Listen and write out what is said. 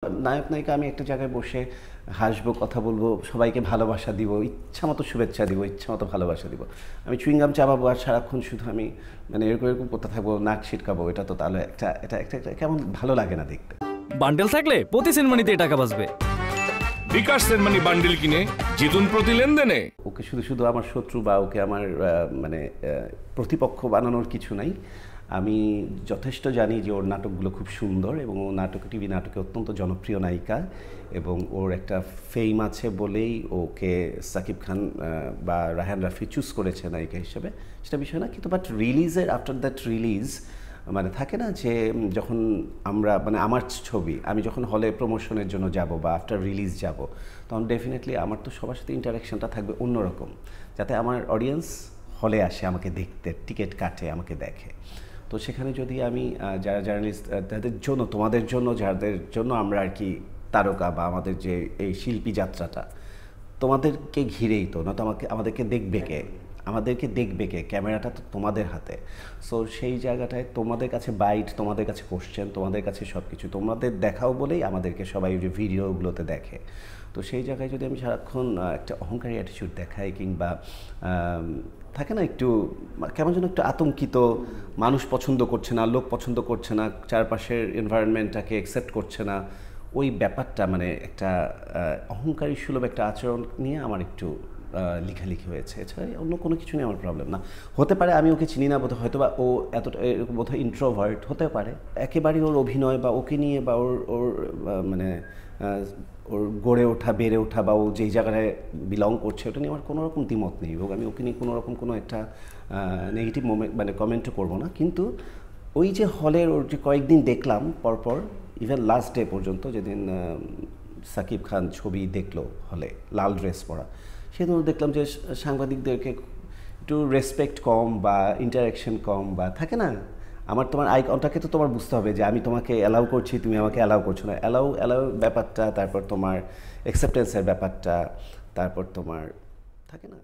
নায়ক নায়িকা আমি একটা জায়গায় বসে হাসবো, কথা বলবো, সবাইকে ভালোবাসা দিব, ইচ্ছা মতো শুভেচ্ছা দিব, ইচ্ছা মতো ভালোবাসা দিব। আমি চুইংগাম চাবাবো আর সারাক্ষণ শুধু আমি মানে এরকম এরকম করতে থাকবো, নাক ছিটকাবো, এটা তো তাহলে একটা কেমন ভালো লাগে না দেখতে। বান্ডেল থাকলে প্রতি সেনমানিতে টাকা বাঁচবে। বিকাশ সেনমানি বান্ডেল কিনে জিতুন প্রতি লেনদেনে। ওকে শুধু শুধু আমার শত্রু বা ওকে আমার মানে প্রতিপক্ষ বানানোর কিছু নাই। আমি যথেষ্ট জানি যে ওর নাটকগুলো খুব সুন্দর এবং ও টিভি নাটকে অত্যন্ত জনপ্রিয় নায়িকা এবং ওর একটা ফেম আছে বলেই ওকে সাকিব খান বা রায়হান রাফি চুজ করেছে নায়িকা হিসেবে, সেটা বিষয় না। কিন্তু বাট রিলিজের আফটার দ্যাট রিলিজ মানে থাকে না যে যখন আমরা মানে আমার ছবি আমি যখন হলে প্রমোশনের জন্য যাব বা আফটার রিলিজ যাব, তখন ডেফিনেটলি আমার তো সবার সাথে ইন্টারাকশনটা থাকবে অন্যরকম, যাতে আমার অডিয়েন্স হলে আসে আমাকে দেখতে, টিকিট কাটে, আমাকে দেখে। তো সেখানে যদি আমি যারা জার্নালিস্ট তাদের জন্য, তোমাদের জন্য, যাদের জন্য আমরা আর কি তারকা বা আমাদের যে এই শিল্পী যাত্রাটা তোমাদেরকে ঘিরেই তো, না তো আমাদেরকে দেখবে কে, ক্যামেরাটা তো তোমাদের হাতে। সো সেই জায়গাটায় তোমাদের কাছে বাইট, তোমাদের কাছে কোশ্চেন, তোমাদের কাছে সব কিছু তোমাদের দেখাও বলেই আমাদেরকে সবাই ওই যে ভিডিওগুলোতে দেখে। তো সেই জায়গায় যদি আমি সারাক্ষণ একটা অহংকারী অ্যাটিটিউড দেখাই কিংবা থাকে না একটু কেমন যেন একটু আতঙ্কিত, মানুষ পছন্দ করছে না, লোক পছন্দ করছে না, চারপাশের এনভায়রনমেন্টটাকে অ্যাকসেপ্ট করছে না, ওই ব্যাপারটা মানে একটা অহংকারী সুলভ একটা আচরণ নিয়ে আমার একটু লেখালেখি হয়েছে। এছাড়া অন্য কোনো কিছু নিয়ে আমার প্রবলেম না। হতে পারে আমি ওকে চিনি না, হয়তো বা ও এতটা এরকম বোধহয় ইন্ট্রোভার্ট হতে পারে, একেবারেই ওর অভিনয় বা ওকে নিয়ে বা ওর মানে ওর গড়ে ওঠা, বেড়ে ওঠা বা ও যেই জায়গায় বিলং করছে ওটা নিয়ে আমার কোনো রকম দ্বিমত নেই, এবং আমি ওকে নিয়ে কোনো রকম কোনো একটা নেগেটিভ মানে কমেন্টও করবো না। কিন্তু ওই যে হলের ওর যে কয়েকদিন দেখলাম পরপর, ইভেন লাস্ট ডে পর্যন্ত যেদিন সাকিব খান ছবি দেখলো হলে লাল ড্রেস পরা, সেদিন দেখলাম যে সাংবাদিকদেরকে একটু রেসপেক্ট কম বা ইন্টারাকশন কম, বা থাকে না আমার তোমার আই কন্টাক্টকে তো তোমার বুঝতে হবে যে আমি তোমাকে অ্যালাউ করছি, তুমি আমাকে অ্যালাউ করছো না, অ্যালাউ ব্যাপারটা, তারপর তোমার অ্যাকসেপ্টেন্সের ব্যাপারটা, তারপর তোমার থাকে না